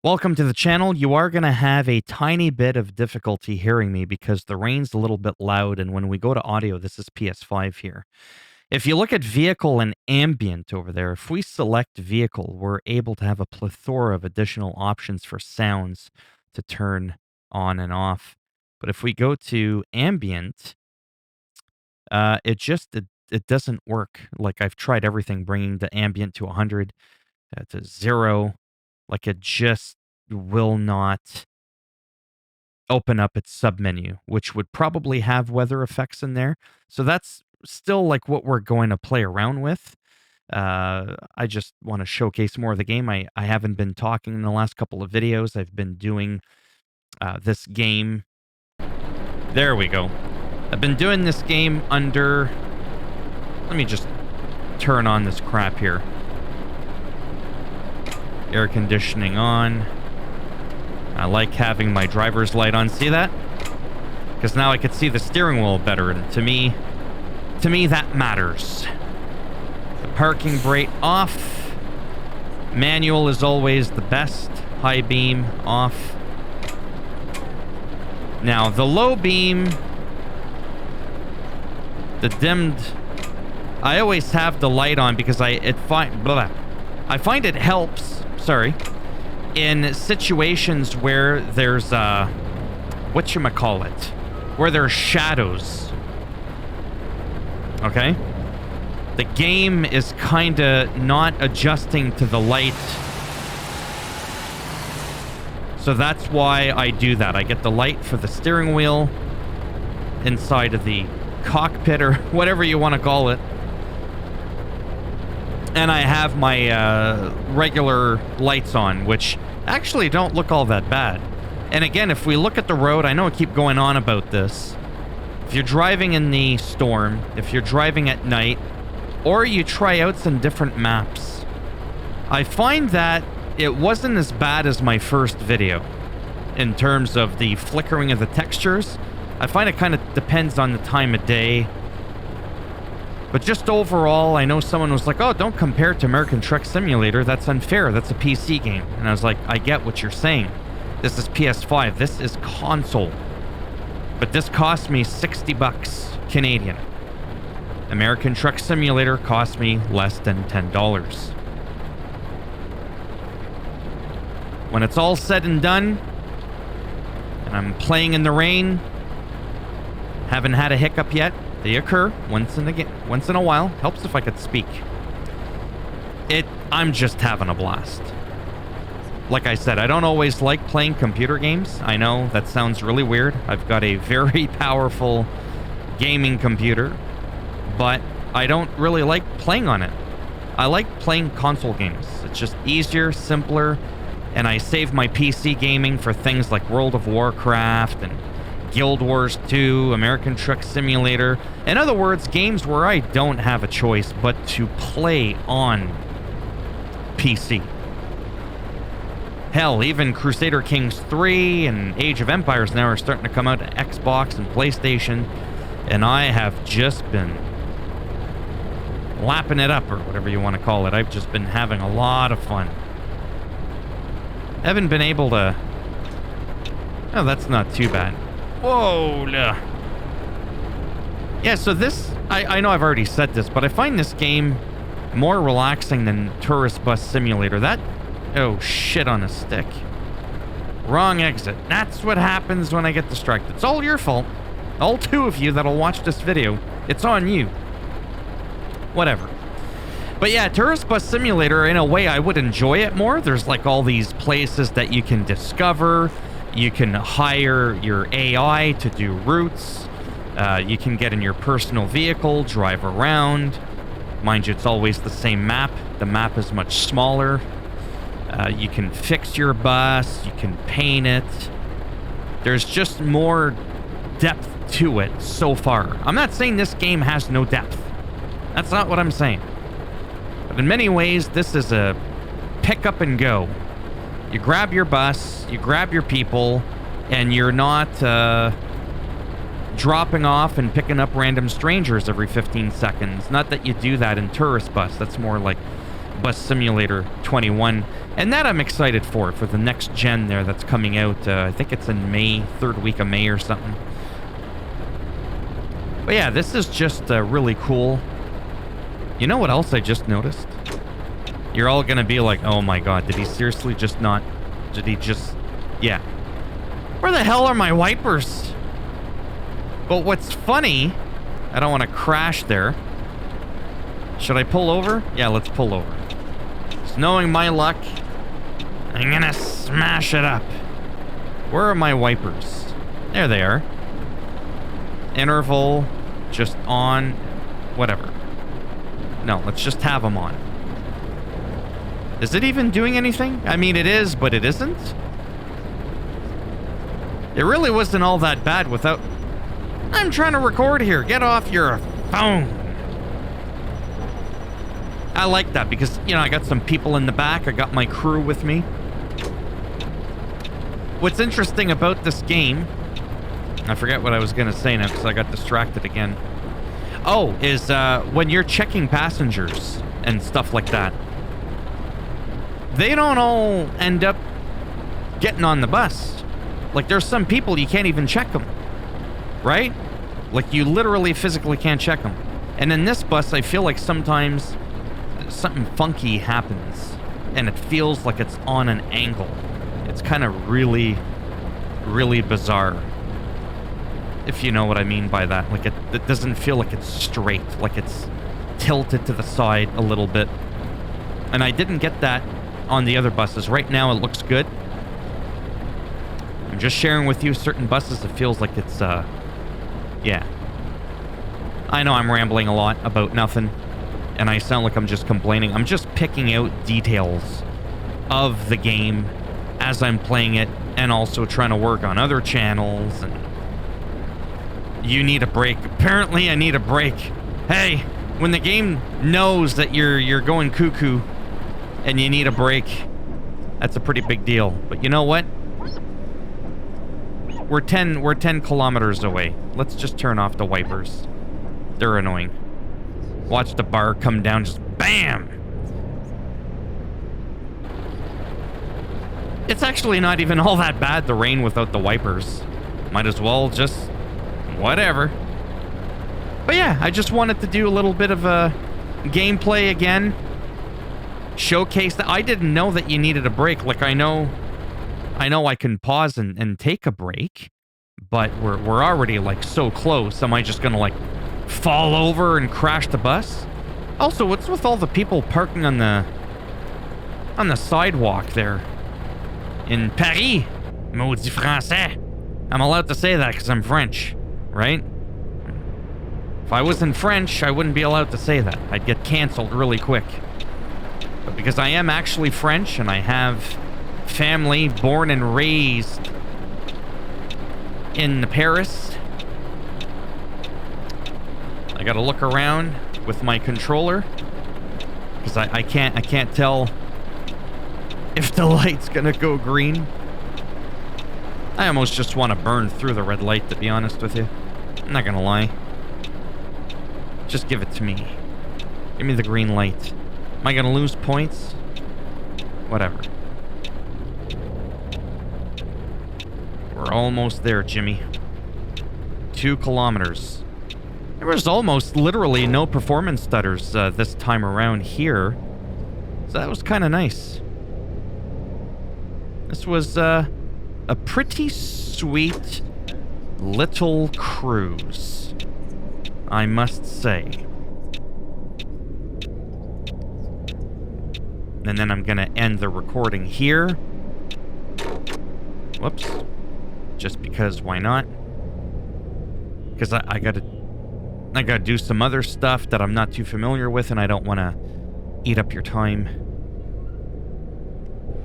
Welcome to the channel. You are going to have a tiny bit of difficulty hearing me because the rain's a little bit loud, and when we go to audio, this is PS5 here. If you look at vehicle and ambient over there, if we select vehicle, we're able to have a plethora of additional options for sounds to turn on and off. But if we go to ambient, it doesn't work. Like I've tried everything, bringing the ambient to 100, to 0. Like it just will not open up its submenu, which would probably have weather effects in there. So that's still like what we're going to play around with. I just want to showcase more of the game. I haven't been talking in the last couple of videos. I've been doing this game. There we go. I've been doing this game under... Let me just turn on this crap here. Air conditioning on. I like having my driver's light on. See that? Because now I can see the steering wheel better, and to me that matters. The parking brake off. Manual is always the best. High beam off. Now the low beam, the dimmed. I always have the light on because I find it helps. Sorry. In situations where there's whatchamacallit, where there's shadows. Okay? The game is kinda not adjusting to the light. So that's why I do that. I get the light for the steering wheel inside of the cockpit, or whatever you want to call it. And I have my regular lights on, which actually don't look all that bad. And again, if we look at the road, I know I keep going on about this. If you're driving in the storm, if you're driving at night, or you try out some different maps, I find that it wasn't as bad as my first video in terms of the flickering of the textures. I find it kind of depends on the time of day. But just overall, I know someone was like, oh, don't compare it to American Truck Simulator. That's unfair. That's a PC game. And I was like, I get what you're saying. This is PS5. This is console. But this cost me 60 bucks Canadian. American Truck Simulator cost me less than $10. When it's all said and done, and I'm playing in the rain, haven't had a hiccup yet. They occur once in a while. Helps if I could speak. I'm just having a blast. Like I said, I don't always like playing computer games. I know that sounds really weird. I've got a very powerful gaming computer, but I don't really like playing on it. I like playing console games. It's just easier, simpler, and I save my PC gaming for things like World of Warcraft and Guild Wars 2, American Truck Simulator. In other words, games where I don't have a choice but to play on PC. Hell, even Crusader Kings 3 and Age of Empires now are starting to come out to Xbox and PlayStation, and I have just been lapping it up, or whatever you want to call it. I've just been having a lot of fun. Haven't been able to... Oh, that's not too bad. Whoa! Yeah, so this... I know I've already said this, but I find this game more relaxing than Tourist Bus Simulator. That... Oh, shit on a stick. Wrong exit. That's what happens when I get distracted. It's all your fault. All two of you that'll watch this video. It's on you. Whatever. But yeah, Tourist Bus Simulator, in a way, I would enjoy it more. There's like all these places that you can discover. You can hire your AI to do routes. You can get in your personal vehicle, drive around. Mind you, it's always the same map. The map is much smaller. You can fix your bus. You can paint it. There's just more depth to it so far. I'm not saying this game has no depth. That's not what I'm saying. But in many ways, this is a pick up and go. You grab your bus, you grab your people, and you're not dropping off and picking up random strangers every 15 seconds. Not that you do that in Tourist Bus. That's more like Bus Simulator 21. And that I'm excited for the next gen there that's coming out. I think it's in May, 3rd week of May or something. But yeah, this is just really cool. You know what else I just noticed? You're all gonna be like, oh my god, did he seriously just not... Did he just... Yeah. Where the hell are my wipers? But what's funny... I don't want to crash there. Should I pull over? Yeah, let's pull over. Just knowing my luck, I'm gonna smash it up. Where are my wipers? There they are. Interval, just on, whatever. No, let's just have them on. Is it even doing anything? I mean, it is, but it isn't. It really wasn't all that bad without... I'm trying to record here. Get off your phone. I like that because, you know, I got some people in the back. I got my crew with me. What's interesting about this game... I forget what I was going to say now because I got distracted again. Oh, is when you're checking passengers and stuff like that, they don't all end up getting on the bus. Like, there's some people you can't even check them. Right? Like, you literally physically can't check them. And in this bus, I feel like sometimes something funky happens. And it feels like it's on an angle. It's kind of really, really bizarre. If you know what I mean by that. Like, it doesn't feel like it's straight. Like, it's tilted to the side a little bit. And I didn't get that on the other buses. Right now, it looks good. I'm just sharing with you certain buses. It feels like it's, yeah. I know I'm rambling a lot about nothing. And I sound like I'm just complaining. I'm just picking out details of the game as I'm playing it. And also trying to work on other channels. And you need a break. Apparently, I need a break. Hey, when the game knows that you're going cuckoo and you need a break, that's a pretty big deal. But you know what? We're 10 kilometers away. Let's just turn off the wipers. They're annoying. Watch the bar come down, just BAM! It's actually not even all that bad, the rain without the wipers. Might as well just... whatever. But yeah, I just wanted to do a little bit of a gameplay again. Showcase that. I didn't know that you needed a break. Like, I know I can pause and take a break, but we're already like so close. Am I just gonna like fall over and crash the bus? Also, what's with all the people parking on the sidewalk there in Paris? Maudit français. I'm allowed to say that because I'm French, right? If I wasn't French, I wouldn't be allowed to say that. I'd get canceled really quick. But because I am actually French and I have family born and raised in Paris, I gotta look around with my controller because I can't tell if the light's gonna go green. I almost just want to burn through the red light, to be honest with you. I'm not gonna lie. Just give it to me. Give me the green light. Am I gonna lose points? Whatever. We're almost there, Jimmy. 2 kilometers. There was almost literally no performance stutters this time around here. So that was kind of nice. This was a pretty sweet little cruise, I must say. And then I'm gonna end the recording here. Whoops. Just because, why not? Because I gotta do some other stuff that I'm not too familiar with, and I don't want to eat up your time.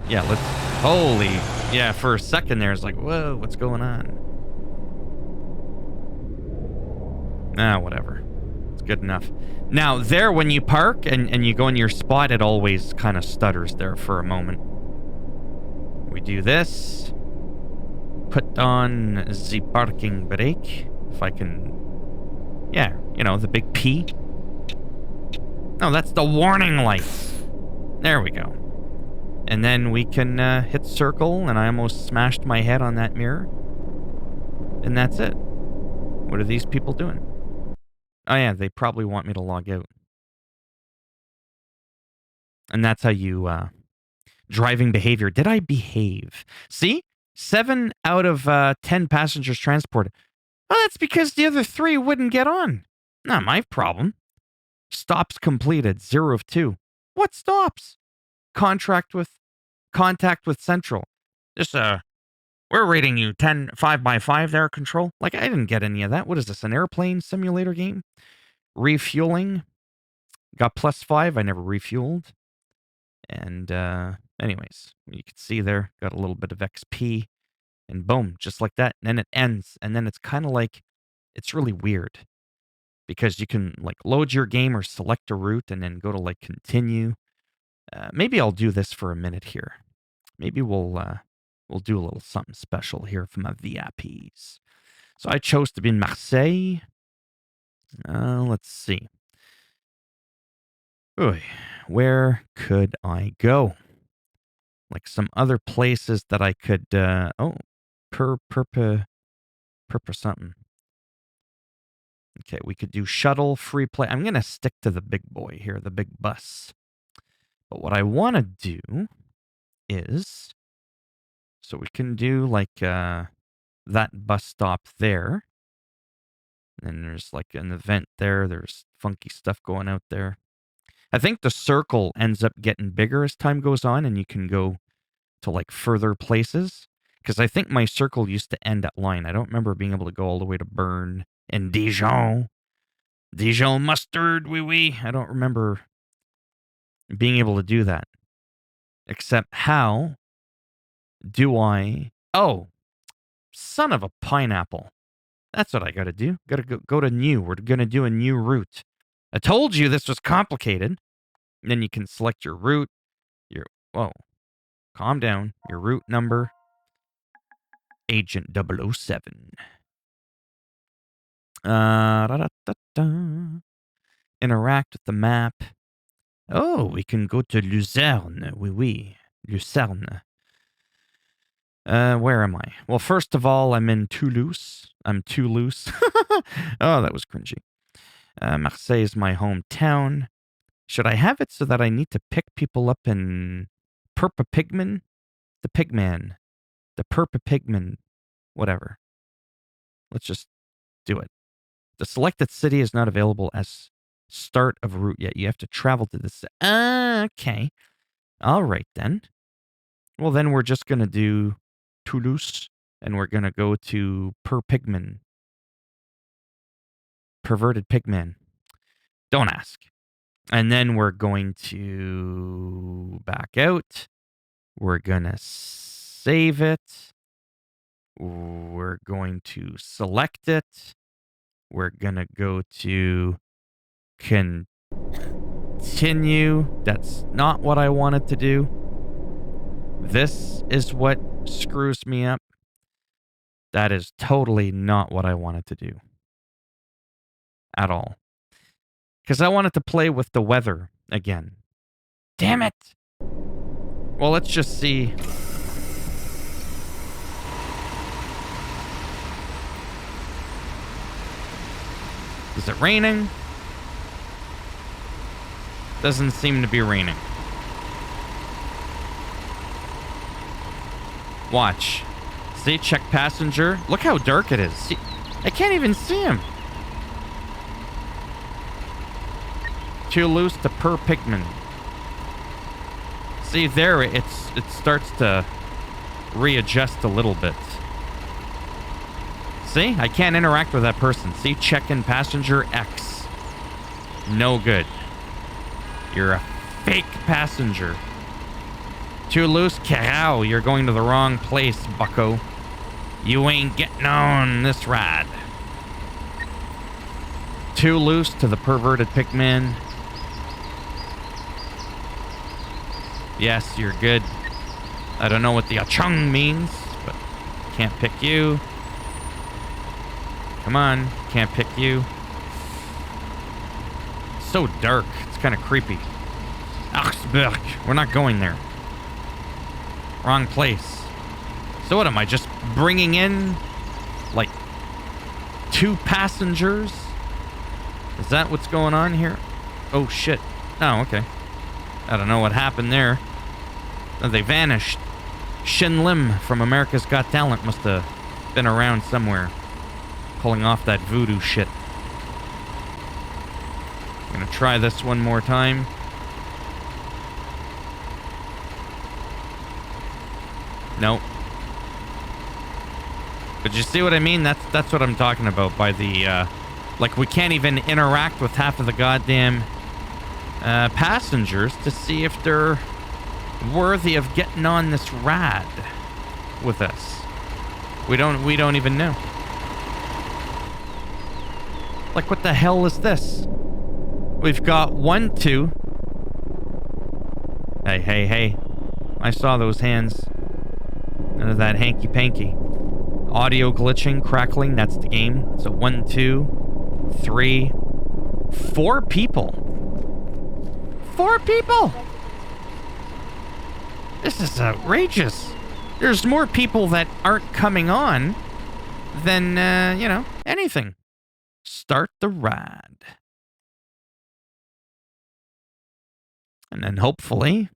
Yeah, let's... Holy... Yeah, for a second there, it's like, whoa, what's going on? Ah, whatever. It's good enough. Now, there, when you park and you go in your spot, it always kind of stutters there for a moment. We do this. Put on the parking brake. If I can... Yeah, you know, the big P. No, that's the warning light. There we go. And then we can hit circle, and I almost smashed my head on that mirror. And that's it. What are these people doing? Oh yeah, they probably want me to log out. And that's how you, driving behavior. Did I behave? See? 7 out of 10 passengers transported. Oh, that's because the other 3 wouldn't get on. Not my problem. Stops completed, 0 of 2. What stops? Contact with Central. This, we're rating you 5 by 5 there, Control. Like, I didn't get any of that. What is this, an airplane simulator game? Refueling. Got +5. I never refueled. And, anyways, you can see there, got a little bit of XP. And boom, just like that. And then it ends. And then it's kind of like, it's really weird. Because you can, like, load your game or select a route and then go to, like, continue. Maybe I'll do this for a minute here. Maybe we'll do a little something special here for my VIPs. So I chose to be in Marseille. Let's see. Oy, where could I go? Like some other places that I could, Purpa something. Okay, we could do shuttle, free play. I'm going to stick to the big boy here, the big bus. But what I want to do is, so we can do like that bus stop there. And there's like an event there. There's funky stuff going out there. I think the circle ends up getting bigger as time goes on, and you can go to like further places. Because I think my circle used to end at line. I don't remember being able to go all the way to Bern and Dijon. Dijon mustard, oui. I don't remember being able to do that. Except how do I... Oh, son of a pineapple. That's what I got to do. Got to go to new. We're going to do a new route. I told you this was complicated. And then you can select your route. Whoa. Calm down. Your route number. Agent 007. Interact with the map. Oh, we can go to Lucerne. Oui. Lucerne. Where am I? Well, first of all, I'm in Toulouse. I'm too loose. Oh, that was cringy. Marseille is my hometown. Should I have it so that I need to pick people up in Perpa Pigman? The Pigman. The Perpa Pigman. Whatever. Let's just do it. The selected city is not available as start of route yet. You have to travel to this. Okay. All right, then. Well, then we're just going to do Toulouse, and we're going to go to Pigman. Perverted Pigman. Don't ask. And then we're going to back out. We're going to save it. We're going to select it. We're going to go to continue. That's not what I wanted to do. This is what screws me up. That is totally not what I wanted to do. At all. Because I wanted to play with the weather again. Damn it! Well, let's just see. Is it raining? Doesn't seem to be raining. Watch. See, check passenger. Look how dark it is. See, I can't even see him. Too loose to Pigman. See there, it starts to readjust a little bit. See, I can't interact with that person. See, check-in passenger X. No good. You're a fake passenger. Too loose, cow. You're going to the wrong place, bucko. You ain't getting on this ride. Too loose to the perverted Pigman. Yes, you're good. I don't know what the achung means, but can't pick you. Come on, can't pick you. It's so dark. It's kind of creepy. Augsburg. We're not going there. Wrong place. So what am I, just bringing in, like, 2 passengers? Is that what's going on here? Oh, shit. Oh, okay. I don't know what happened there. Oh, they vanished. Shin Lim from America's Got Talent must have been around somewhere, pulling off that voodoo shit. I'm gonna try this one more time. Nope. But you see what I mean? That's what I'm talking about by the, like, we can't even interact with half of the goddamn passengers to see if they're worthy of getting on this ride with us. We don't even know. Like, what the hell is this? We've got 1, 2. Hey. I saw those hands. None of that hanky-panky. Audio glitching, crackling, that's the game. So 1, 2, 3, 4 people. 4 people! This is outrageous. There's more people that aren't coming on than, you know, anything. Start the ride. And then hopefully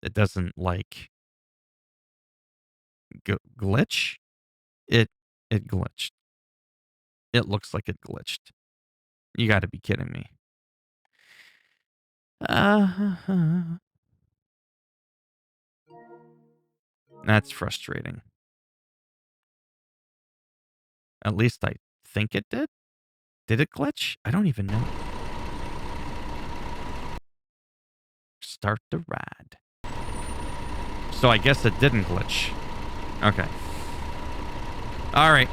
it doesn't, like, glitch. It glitched. It looks like it glitched. You gotta be kidding me. That's frustrating. At least I think it did. Did it glitch? I don't even know. Start the ride. So I guess it didn't glitch. Okay. All right.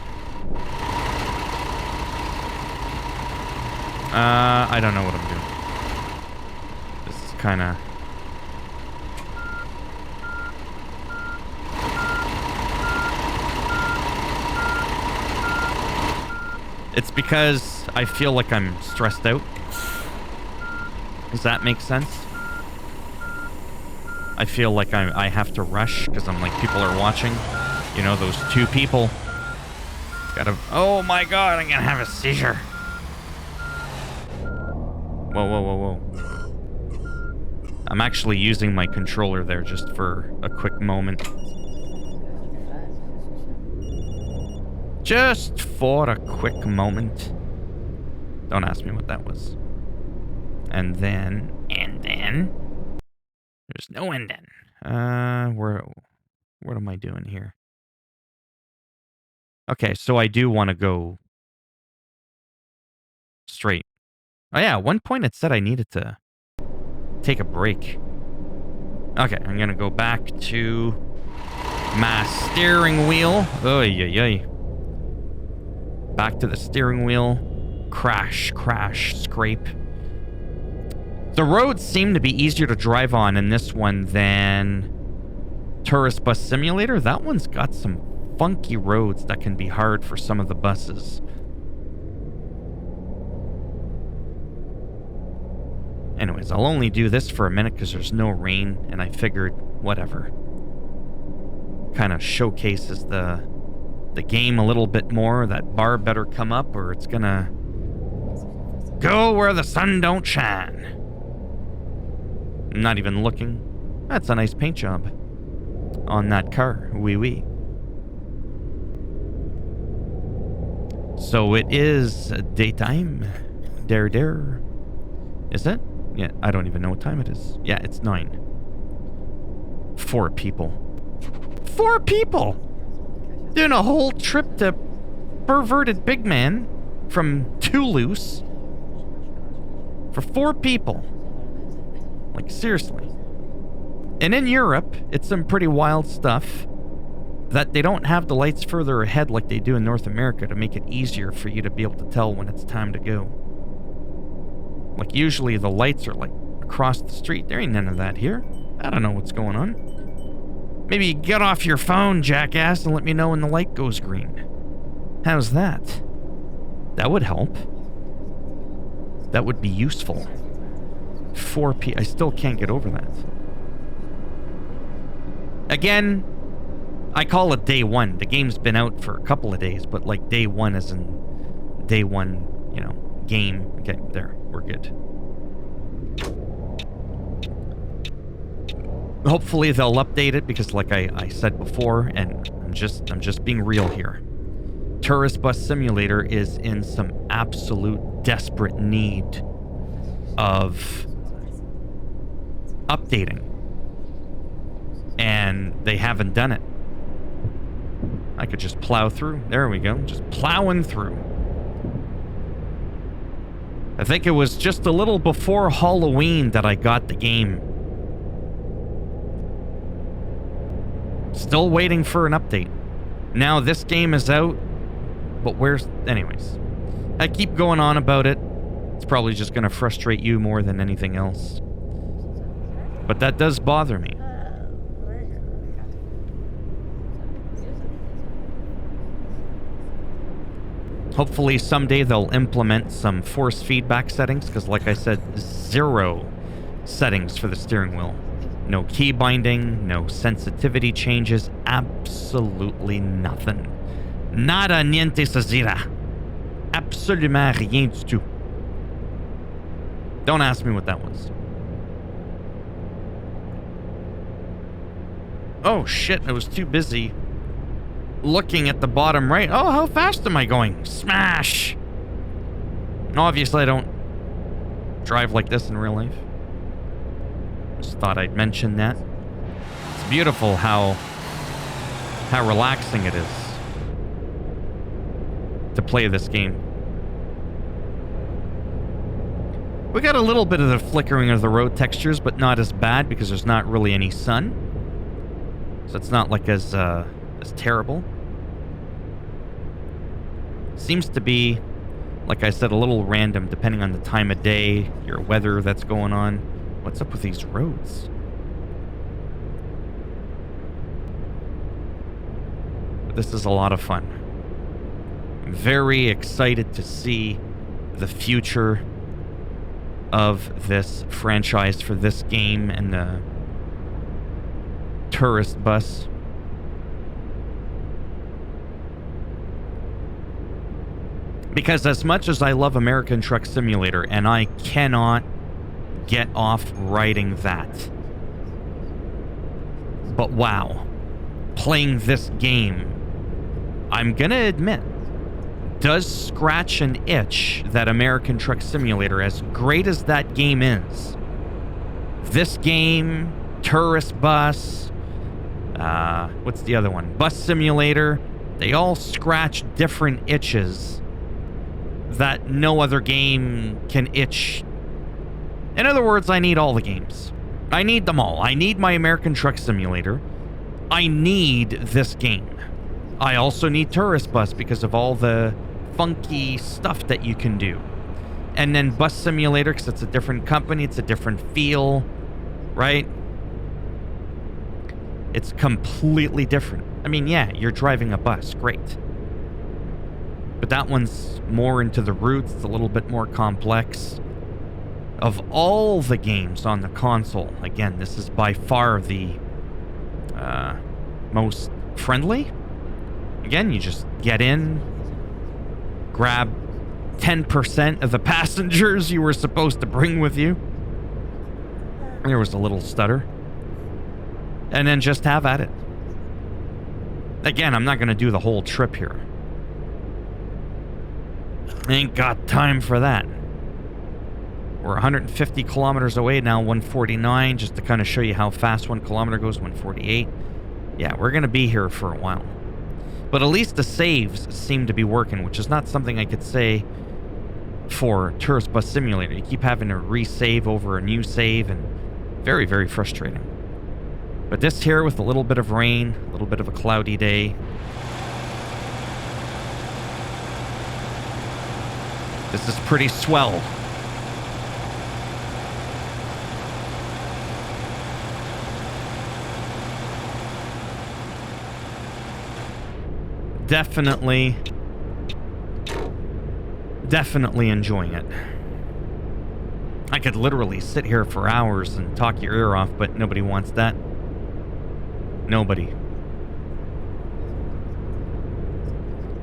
I don't know what I'm doing. This is kind of... It's because I feel like I'm stressed out. Does that make sense? I feel like I have to rush because I'm like, people are watching. You know, those 2 people. Gotta... Oh my god, I'm gonna have a seizure. Whoa. I'm actually using my controller there just for a quick moment. Just for a quick moment. Don't ask me what that was. And then... There's no end then. What am I doing here? Okay, so I do want to go straight. Oh yeah, at one point it said I needed to take a break. Okay, I'm gonna go back to my steering wheel. Oy. Back to the steering wheel. Crash, scrape. The roads seem to be easier to drive on in this one than Tourist Bus Simulator. That one's got some funky roads that can be hard for some of the buses. Anyways, I'll only do this for a minute because there's no rain, and I figured, whatever. Kind of showcases the game a little bit more. That bar better come up or it's gonna go where the sun don't shine. I'm not even looking. That's a nice paint job on that car. Wee. So it is daytime. Dare. Is it? Yeah, I don't even know what time it is. Yeah, it's 9. 4 people. 4 people! Doing a whole trip to perverted big man from Toulouse for 4 people. Like, seriously. And in Europe, it's some pretty wild stuff that they don't have the lights further ahead like they do in North America to make it easier for you to be able to tell when it's time to go. Like, usually the lights are, like, across the street. There ain't none of that here. I don't know what's going on. Maybe get off your phone, jackass, and let me know when the light goes green. How's that? That would help. That would be useful. I still can't get over that. Again, I call it day one. The game's been out for a couple of days, but like day one is in day one, you know, game. Okay, there, we're good. Hopefully they'll update it because like I said before, and I'm just being real here. Tourist Bus Simulator is in some absolute desperate need of updating. And they haven't done it. I could just plow through. There we go. Just plowing through. I think it was just a little before Halloween that I got the game. Still waiting for an update. Now this game is out, but where's... Anyways. I keep going on about it. It's probably just going to frustrate you more than anything else. But that does bother me. Hopefully someday they'll implement some force feedback settings, because like I said, 0 settings for the steering wheel. No key binding, no sensitivity changes, absolutely nothing. Nada, niente, zero. Absolument rien du tout. Don't ask me what that was. Oh shit, I was too busy looking at the bottom right. Oh, how fast am I going? Smash! Obviously, I don't drive like this in real life. Just thought I'd mention that. It's beautiful how relaxing it is to play this game. We got a little bit of the flickering of the road textures, but not as bad because there's not really any sun. So it's not like as terrible. Seems to be, like I said, a little random depending on the time of day, your weather that's going on. What's up with these roads? But this is a lot of fun. I'm very excited to see the future of this franchise for this game and the tourist bus. Because as much as I love American Truck Simulator, and I cannot get off riding that, but wow, playing this game, I'm gonna admit, does scratch an itch that American Truck Simulator, as great as that game is. This game, Tourist Bus, what's the other one? Bus Simulator, they all scratch different itches that no other game can itch. In other words, I need all the games. I need them all. I need my American Truck Simulator. I need this game. I also need Tourist Bus because of all the funky stuff that you can do. And then Bus Simulator, because it's a different company, it's a different feel, right? It's completely different. I mean, yeah, you're driving a bus, great. But that one's more into the roots, it's a little bit more complex. Of all the games on the console, again, this is by far the most friendly. Again, you just get in, grab 10% of the passengers you were supposed to bring with you. There was a little stutter. And then just have at it. Again, I'm not going to do the whole trip here. Ain't got time for that. We're 150 kilometers away now, 149, just to kind of show you how fast 1 kilometer goes, 148. Yeah, we're going to be here for a while. But at least the saves seem to be working, which is not something I could say for Tourist Bus Simulator. You keep having to resave over a new save, and very, very frustrating. But this here, with a little bit of rain, a little bit of a cloudy day, this is pretty swell. Definitely enjoying it. I could literally sit here for hours and talk your ear off, but nobody wants that. Nobody.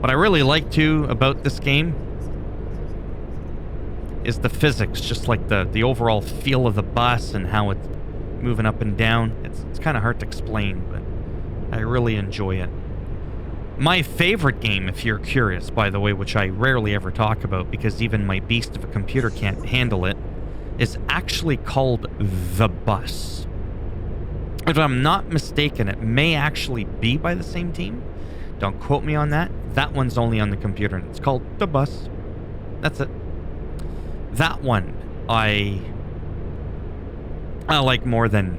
What I really like, too, about this game is the physics, just like the overall feel of the bus and how it's moving up and down. It's kind of hard to explain, but I really enjoy it. My favorite game, if you're curious, by the way, which I rarely ever talk about because even my beast of a computer can't handle it, is actually called The Bus. If I'm not mistaken, it may actually be by the same team. Don't quote me on that. That one's only on the computer, and it's called The Bus. That's it. That one I like more than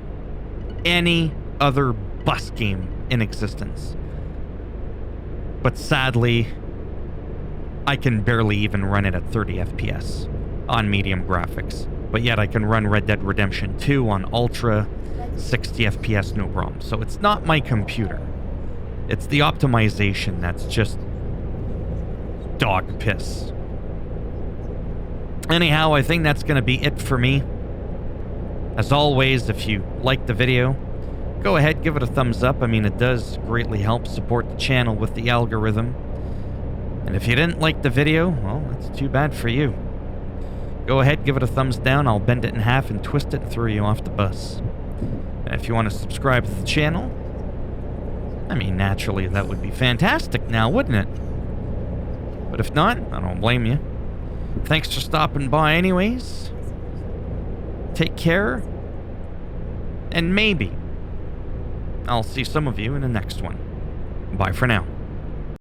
any other bus game in existence. But sadly, I can barely even run it at 30 FPS on medium graphics. But yet I can run Red Dead Redemption 2 on ultra 60 FPS no problem. So it's not my computer. It's the optimization that's just dog piss. Anyhow, I think that's going to be it for me. As always, if you liked the video, go ahead, give it a thumbs up. I mean, it does greatly help support the channel with the algorithm. And if you didn't like the video, well, that's too bad for you. Go ahead, give it a thumbs down. I'll bend it in half and twist it and throw you off the bus. And if you want to subscribe to the channel, I mean, naturally, that would be fantastic now, wouldn't it? But if not, I don't blame you. Thanks for stopping by anyways. Take care. And maybe I'll see some of you in the next one. Bye for now.